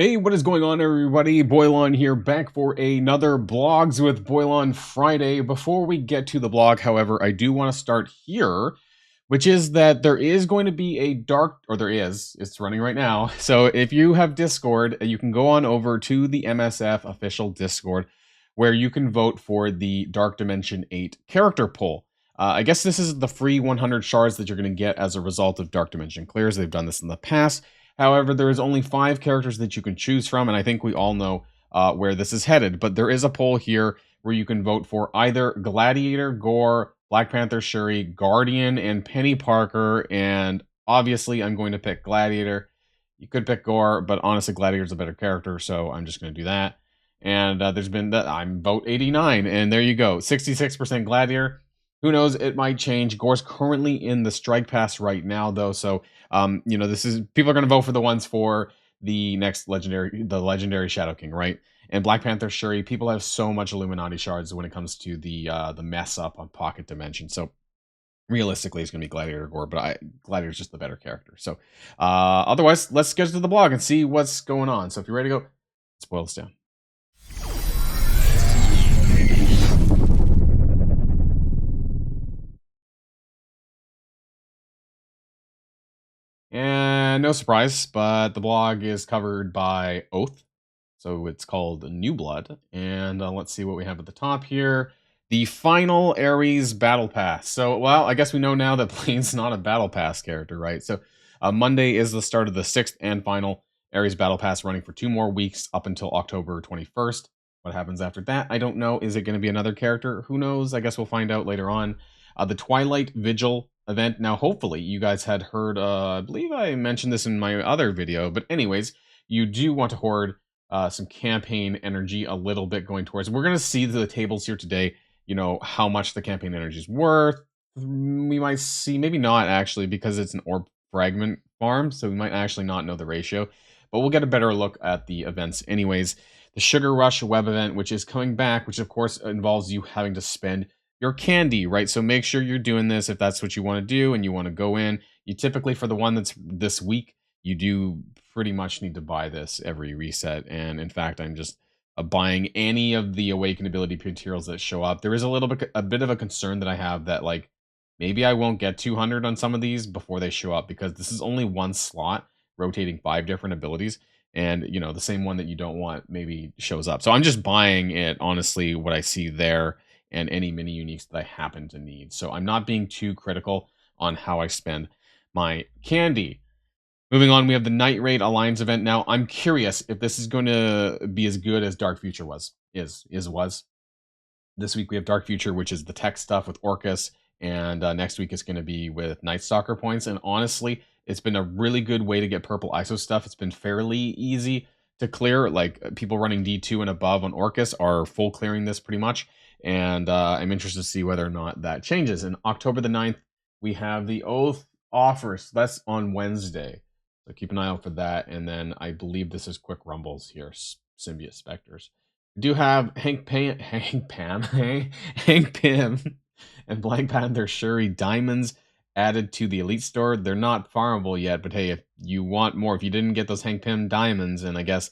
Hey, what is going on, everybody? Boilon here, back for another Blogs with Boilon Friday. Before we get to the blog, however, I do want to start here, which is that there is going to be a it's running right now. So if you have Discord, you can go on over to the MSF official Discord, where you can vote for the Dark Dimension 8 character poll. I guess this is the free 100 shards that you're going to get as a result of Dark Dimension clears. They've done this in the past. However, there is only 5 characters that you can choose from, and I think we all know where this is headed. But there is a poll here where you can vote for either Gladiator, Gore, Black Panther, Shuri, Guardian, and Penny Parker. And obviously, I'm going to pick Gladiator. You could pick Gore, but honestly, Gladiator's a better character, so I'm just going to do that. And there's been that I'm vote 89, and there you go, 66% Gladiator. Who knows? It might change. Gore's currently in the strike pass right now, though. So, this is people are going to vote for the ones for the next legendary Shadow King, right? And Black Panther, Shuri. People have so much Illuminati shards when it comes to the mess up on Pocket Dimension. So, realistically, it's going to be Gladiator or Gore, but Gladiator's just the better character. So, otherwise, let's get to the blog and see what's going on. So, if you're ready to go, let's boil this down. And no surprise, but the blog is covered by Oath. So it's called New Blood. And let's see what we have at the top here. The final Ares Battle Pass. So, well, I guess we know now that Blaine's not a Battle Pass character, right? So Monday is the start of the 6th and final Ares Battle Pass, running for 2 more weeks up until October 21st. What happens after that, I don't know. Is it going to be another character? Who knows? I guess we'll find out later on. The Twilight Vigil event. Now, hopefully, you guys had heard, I believe I mentioned this in my other video, but anyways, you do want to hoard some campaign energy a little bit going towards. We're going to see the tables here today, how much the campaign energy is worth. We might see, maybe not actually, because it's an orb fragment farm, so we might actually not know the ratio, but we'll get a better look at the events anyways. The Sugar Rush web event, which is coming back, which of course involves you having to spend your candy, right? So make sure you're doing this if that's what you want to do and you want to go in. You typically, for the one that's this week, you do pretty much need to buy this every reset. And in fact, I'm just buying any of the Awakened Ability materials that show up. There is a bit of a concern that I have that, like, maybe I won't get 200 on some of these before they show up, because this is only one slot rotating 5 different abilities. And, the same one that you don't want maybe shows up. So I'm just buying it, honestly, what I see there, and any mini uniques that I happen to need. So I'm not being too critical on how I spend my candy. Moving on, we have the Night Raid Alliance event. Now, I'm curious if this is going to be as good as Dark Future was. This week we have Dark Future, which is the tech stuff with Orcus, and next week it's going to be with Night Stalker points. And honestly, it's been a really good way to get purple ISO stuff. It's been fairly easy to clear. Like, people running D2 and above on Orcus are full clearing this pretty much. And I'm interested to see whether or not that changes. And October the 9th, we have the Oath offers. That's on Wednesday. So keep an eye out for that. And then I believe this is Quick Rumbles here, Symbiote Specters. We do have Hank Pym, and Black Panther Shuri Diamonds added to the Elite Store. They're not farmable yet, but hey, if you want more, if you didn't get those Hank Pym Diamonds, and I guess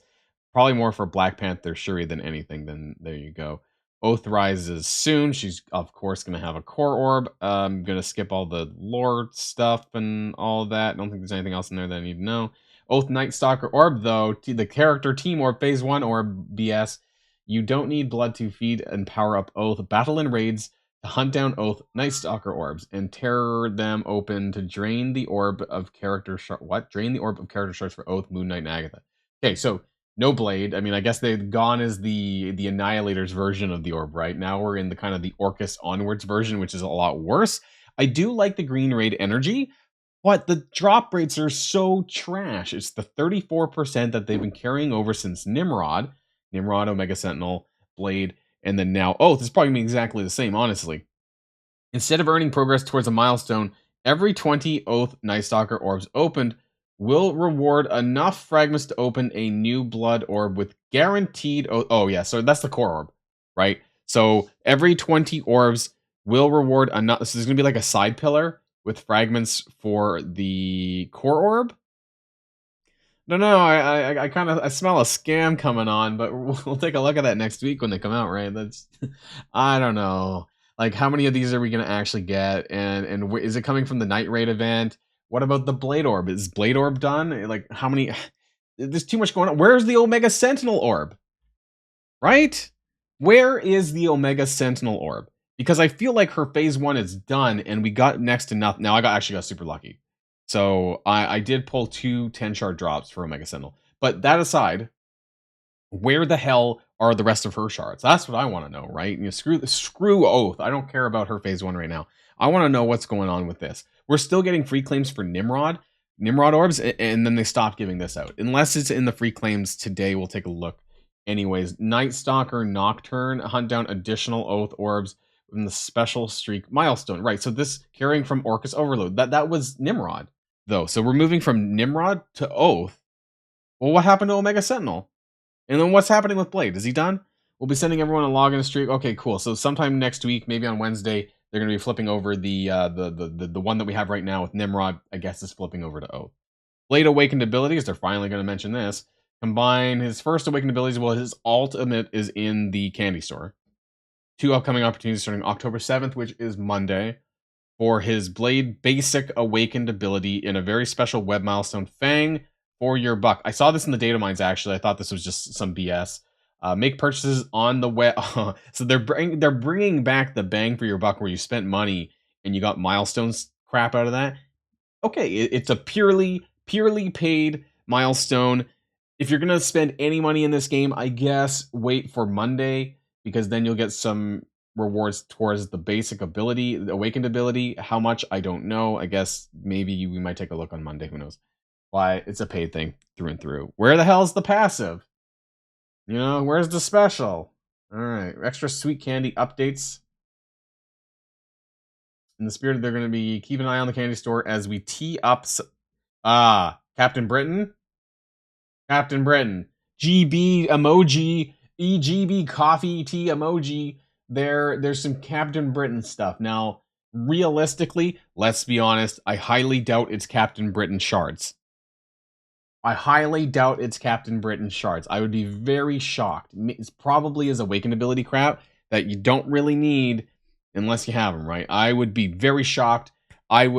probably more for Black Panther Shuri than anything, then there you go. Oath rises soon. She's, of course, going to have a core orb. I'm going to skip all the lore stuff and all that. I don't think there's anything else in there that I need to know. Oath Night Stalker orb, though, the character team orb, phase 1 orb BS. You don't need blood to feed and power up Oath. Battle in raids to hunt down Oath Night Stalker orbs and tear them open to drain the orb of character shards. What? Drain the orb of character shards for Oath, Moon Knight, and Agatha. Okay, so no blade. I mean, I guess they've gone as the Annihilator's version of the orb, right? Now we're in the kind of the Orcus onwards version, which is a lot worse. I do like the green raid energy, but the drop rates are so trash. It's the 34% that they've been carrying over since Nimrod, Omega Sentinel, Blade, and then now Oath. It's probably going to be exactly the same, honestly. Instead of earning progress towards a milestone, every 20 Oath Night Stalker orbs opened will reward enough fragments to open a new blood orb with guaranteed... Oh, yeah, so that's the core orb, right? So every 20 orbs will reward enough... So there's going to be like a side pillar with fragments for the core orb. No, I kind of I smell a scam coming on, but we'll take a look at that next week when they come out, right? That's I don't know. Like, how many of these are we gonna actually get? And is it coming from the Night Raid event? What about the Blade Orb? Is Blade Orb done? Like, how many? There's too much going on. Where's the Omega Sentinel Orb? Right? Where is the Omega Sentinel Orb? Because I feel like her phase 1 is done, and we got next to nothing. Now, actually got super lucky. So, I did pull 2 10-shard drops for Omega Sentinel. But that aside, where the hell are the rest of her shards? That's what I want to know, right? You know, screw Oath. I don't care about her phase 1 right now. I want to know what's going on with this. We're still getting free claims for Nimrod orbs, and then they stopped giving this out. Unless it's in the free claims today, we'll take a look. Anyways, Night Stalker Nocturne, hunt down additional Oath orbs in the special streak milestone. Right, so this carrying from Orcus Overload. That was Nimrod, though. So we're moving from Nimrod to Oath. Well, what happened to Omega Sentinel? And then what's happening with Blade? Is he done? We'll be sending everyone a login streak. Okay, cool. So sometime next week, maybe on Wednesday, they're going to be flipping over the one that we have right now with Nimrod. I guess is flipping over to Oath. Blade Awakened abilities. They're finally going to mention this. Combine his first Awakened abilities. Well, his ultimate is in the candy store. 2 upcoming opportunities starting October 7th, which is Monday, for his Blade Basic Awakened ability in a very special web milestone, Fang for your buck. I saw this in the data mines, actually. I thought this was just some BS. Make purchases on the web. So they're bringing back the bang for your buck where you spent money and you got milestones crap out of that. Okay, it's a purely paid milestone. If you're going to spend any money in this game, I guess wait for Monday, because then you'll get some rewards towards the basic ability, the awakened ability. How much, I don't know. I guess maybe we might take a look on Monday. Who knows? Why, it's a paid thing through and through. Where the hell's the passive? You know, where's the special? All right, extra sweet candy updates. In the spirit, they're going to be keep an eye on the candy store as we tee up. Captain Britain. Captain Britain. GB emoji. EGB coffee tea emoji. There's some Captain Britain stuff. Now, realistically, let's be honest, I highly doubt it's Captain Britain shards. I highly doubt it's Captain Britain shards. I would be very shocked. It probably is Awakened ability crap that you don't really need unless you have them, right? I would be very shocked. I'll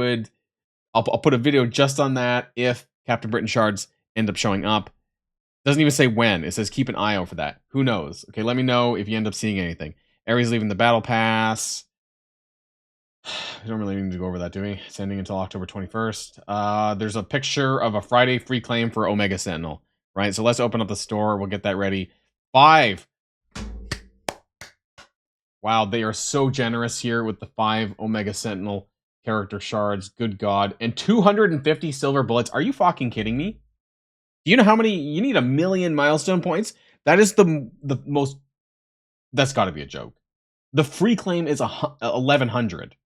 put a video just on that if Captain Britain shards end up showing up. Doesn't even say when. It says keep an eye out for that. Who knows? Okay, let me know if you end up seeing anything. Ares leaving the battle pass. We don't really need to go over that, do we? It's ending until October 21st. There's a picture of a Friday free claim for Omega Sentinel, right? So let's open up the store. We'll get that ready. 5. Wow, they are so generous here with the 5 Omega Sentinel character shards. Good God. And 250 silver bullets. Are you fucking kidding me? Do you know how many? You need 1 million milestone points? That is the most... That's got to be a joke. The free claim is 1,100.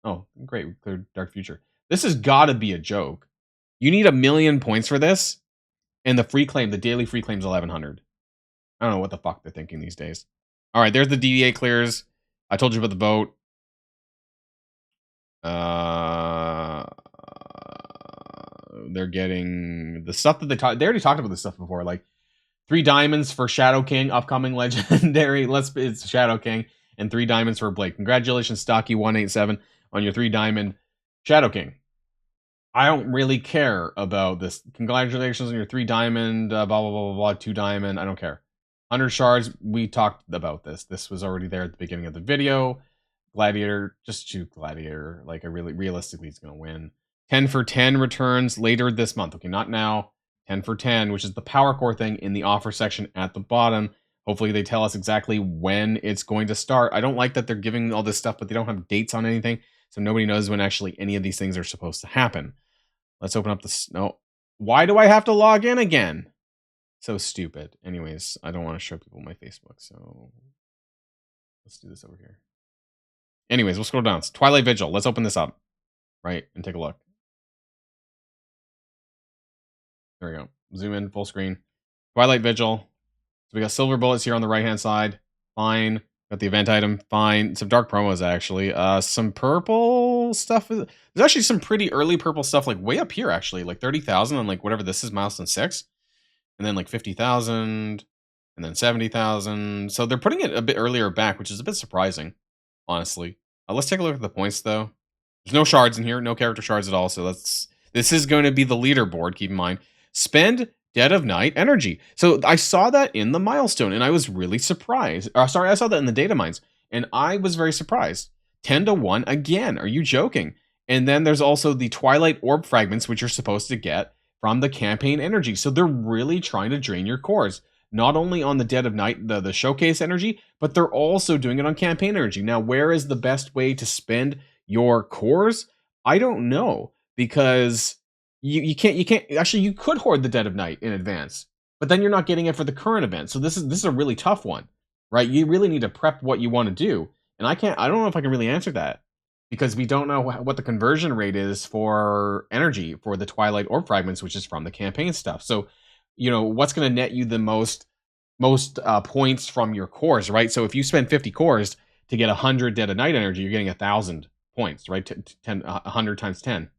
Oh, great. We cleared Dark Future. This has got to be a joke. You need 1 million points for this, and the free claim, the daily free claim is 1,100. I don't know what the fuck they're thinking these days. All right, there's the DDA clears. I told you about the vote. They're getting the stuff that they already talked about this stuff before, like 3 diamonds for Shadow King, upcoming legendary. It's Shadow King, and 3 diamonds for Blake. Congratulations, Stocky187, on your 3 diamond Shadow King. I don't really care about this. Congratulations on your 3 diamond, blah, blah, blah, blah, blah, 2 diamond. I don't care. 100 shards, we talked about this. This was already there at the beginning of the video. Gladiator, just shoot Gladiator. Like, realistically, it's going to win. 10 for 10 returns later this month. Okay, not now. 10 for 10, which is the Power Core thing in the offer section at the bottom. Hopefully they tell us exactly when it's going to start. I don't like that they're giving all this stuff, but they don't have dates on anything, so nobody knows when actually any of these things are supposed to happen. Let's open up the... No. Why do I have to log in again? So stupid. Anyways, I don't want to show people my Facebook, so let's do this over here. Anyways, we'll scroll down. It's Twilight Vigil. Let's open this up, right, and take a look. There we go. Zoom in, full screen. Twilight Vigil. So we got silver bullets here on the right-hand side. Fine. Got the event item. Fine. Some dark promos, actually. Some purple purple stuff. There's actually some pretty early purple stuff, like way up here, actually, like 30,000 on like whatever this is, milestone 6, and then like 50,000, and then 70,000. So they're putting it a bit earlier back, which is a bit surprising, honestly. Let's take a look at the points though. There's no shards in here, no character shards at all. So this is going to be the leaderboard. Keep in mind, spend Dead of Night energy. So I saw that in the milestone, and I was really surprised. Sorry, I saw that in the data mines, and I was very surprised. 10 to 1 again. Are you joking? And then there's also the Twilight Orb fragments, which you're supposed to get from the campaign energy. So they're really trying to drain your cores. Not only on the Dead of Night, the showcase energy, but they're also doing it on campaign energy. Now, where is the best way to spend your cores? I don't know, because you can't actually, you could hoard the Dead of Night in advance, but then you're not getting it for the current event. So this is a really tough one, right? You really need to prep what you want to do. And I don't know if I can really answer that, because we don't know what the conversion rate is for energy for the Twilight Orb fragments, which is from the campaign stuff. So, what's going to net you the most points from your cores, right? So if you spend 50 cores to get 100 Dead of Night energy, you're getting 1,000 points, right? 100 times 10.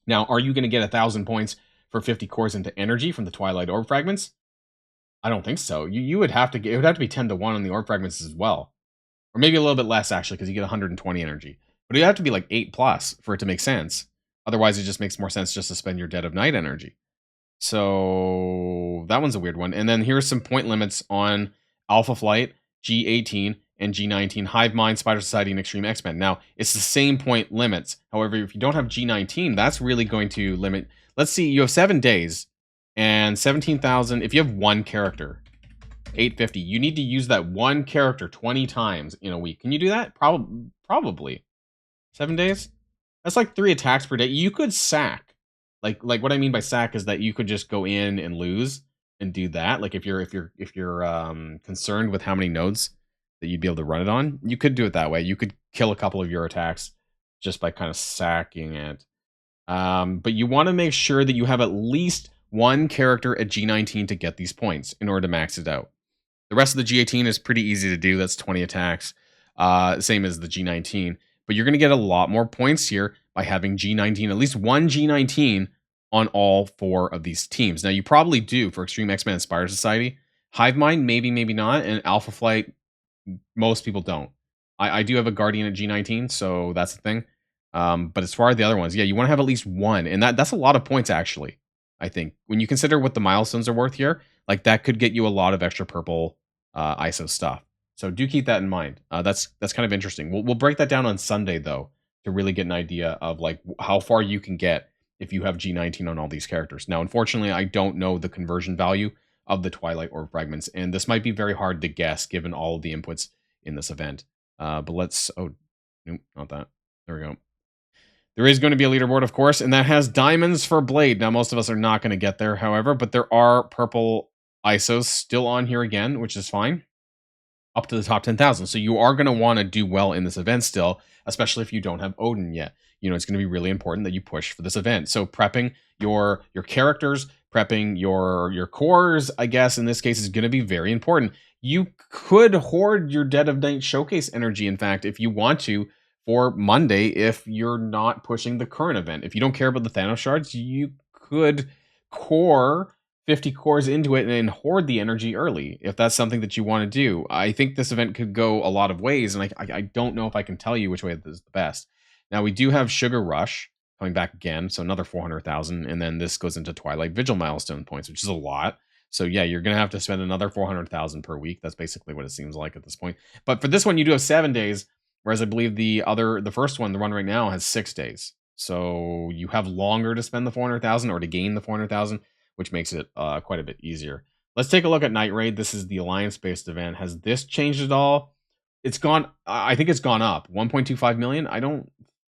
Now, are you going to get 1,000 points for 50 cores into energy from the Twilight Orb fragments? I don't think so. It would have to be 10 to 1 on the orb fragments as well, or maybe a little bit less actually, because you get 120 energy. But it'd have to be like 8 plus for it to make sense. Otherwise, it just makes more sense just to spend your Dead of Night energy. So that one's a weird one. And then here's some point limits on Alpha Flight, G18, and G19, Hive Mind, Spider Society, and Extreme X-Men. Now, it's the same point limits. However, if you don't have G19, that's really going to limit. Let's see, you have 7 days and 17,000. If you have one character, 850. You need to use that one character 20 times in a week. Can you do that? Probably. 7 days? That's like 3 attacks per day. You could sack. Like what I mean by sack is that you could just go in and lose and do that. Like if you're concerned with how many nodes that you'd be able to run it on, you could do it that way. You could kill a couple of your attacks just by kind of sacking it. But you want to make sure that you have at least one character at G19 to get these points in order to max it out. The rest of the G18 is pretty easy to do. That's 20 attacks, same as the G19. But you're going to get a lot more points here by having G19, at least one G19 on all 4 of these teams. Now, you probably do for Extreme X-Men and Spider Society. Hive Mind, maybe not. And Alpha Flight, most people don't. I do have a Guardian at G19, so that's the thing. But as far as the other ones, yeah, you want to have at least one. And that's a lot of points, actually, I think. When you consider what the milestones are worth here, like that could get you a lot of extra purple ISO stuff. So do keep that in mind. That's kind of interesting. We'll break that down on Sunday, though, to really get an idea of like how far you can get if you have G19 on all these characters. Now, unfortunately, I don't know the conversion value of the Twilight Orb fragments, and this might be very hard to guess given all of the inputs in this event. But let's... Oh, nope, not that. There we go. There is going to be a leaderboard, of course, and that has diamonds for Blade. Now, most of us are not going to get there, however, but there are purple ISOs still on here again, which is fine. Up to the top 10,000. So you are going to want to do well in this event still, especially if you don't have Odin yet. It's going to be really important that you push for this event. So prepping your characters, prepping your cores, I guess, in this case, is going to be very important. You could hoard your Dead of Night showcase energy, in fact, if you want to, for Monday, if you're not pushing the current event. If you don't care about the Thanos shards, you could core 50 cores into it and hoard the energy early, if that's something that you want to do. I think this event could go a lot of ways, and I don't know if I can tell you which way is the best. Now, we do have Sugar Rush coming back again, so another 400,000, and then this goes into Twilight Vigil milestone points, which is a lot. So yeah, you're going to have to spend another 400,000 per week. That's basically what it seems like at this point. But for this one, you do have 7 days, whereas I believe the first one, the one right now, has 6 days. So you have longer to spend the 400,000 or to gain the 400,000, which makes it quite a bit easier. Let's take a look at Night Raid. This is the Alliance-based event. Has this changed at all? It's gone. I think it's gone up. 1.25 million. I don't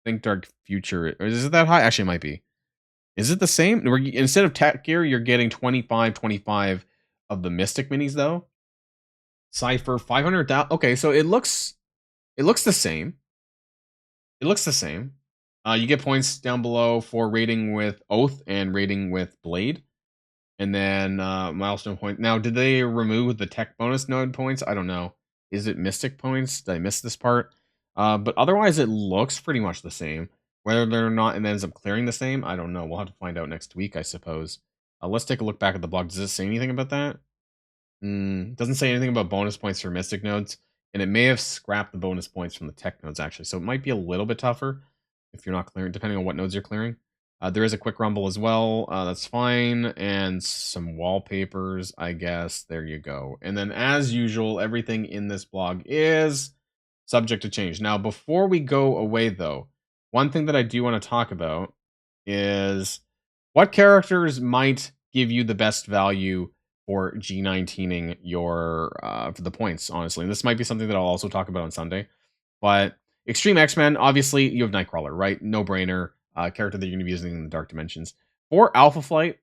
think Dark Future is it that high. Actually, it might be. Is it the same? Instead of tech gear, you're getting 25 of the Mystic minis though. Cypher 500,000. Okay, so it looks the same. It looks the same. You get points down below for rating with Oath and rating with Blade. And then milestone point. Now, did they remove the tech bonus node points? I don't know. Is it Mystic points? Did I miss this part? But otherwise, it looks pretty much the same. Whether or not it ends up clearing the same, I don't know. We'll have to find out next week, I suppose. Let's take a look back at the blog. Does it say anything about that? Doesn't say anything about bonus points for Mystic nodes, and it may have scrapped the bonus points from the Tech nodes, actually. So it might be a little bit tougher if you're not clearing, depending on what nodes you're clearing. There is a quick rumble as well. That's fine. And some wallpapers, I guess. There you go. And then, as usual, everything in this blog is subject to change. Now, before we go away, though, one thing that I do want to talk about is what characters might give you the best value for G19ing your for the points, honestly. And this might be something that I'll also talk about on Sunday. But Extreme X-Men, obviously, you have Nightcrawler, right? No-brainer. Character that you're going to be using in the Dark Dimensions. For Alpha Flight,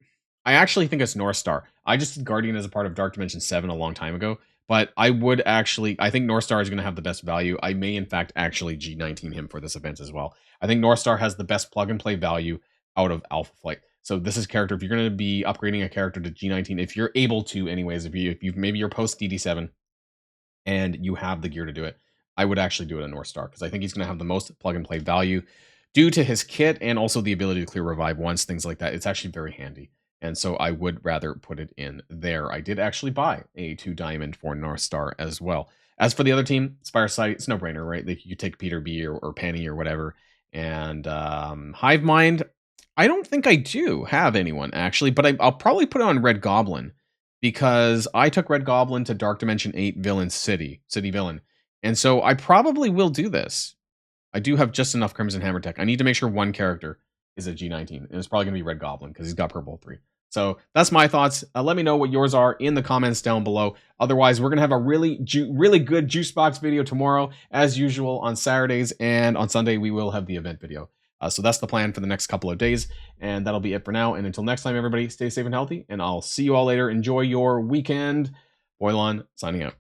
I actually think it's North Star. I just did Guardian as a part of Dark Dimension 7 a long time ago. But I think North Star is going to have the best value. I may, in fact, actually G19 him for this event as well. I think North Star has the best plug-and-play value out of Alpha Flight. So this is character, if you're going to be upgrading a character to G19, if you're able to anyways, if you maybe you're post DD7 and you have the gear to do it, I would actually do it in North Star because I think he's going to have the most plug-and-play value due to his kit and also the ability to clear revive once, things like that. It's actually very handy. And so I would rather put it in there. I did actually buy a 2 diamond for North Star as well. As for the other team, Spire Society, it's no brainer, right? Like you take Peter B or Penny or whatever. And Hive Mind, I don't think I do have anyone actually, but I'll probably put it on Red Goblin because I took Red Goblin to Dark Dimension 8 Villain City Villain. And so I probably will do this. I do have just enough Crimson Hammer Tech. I need to make sure one character is a G19, and it's probably going to be Red Goblin because he's got purple 3. So that's my thoughts. Let me know what yours are in the comments down below. Otherwise, we're going to have a really good juice box video tomorrow, as usual, on Saturdays, and on Sunday we will have the event video. So that's the plan for the next couple of days, and that'll be it for now. And until next time, everybody, stay safe and healthy, and I'll see you all later. Enjoy your weekend. Boilon, signing out.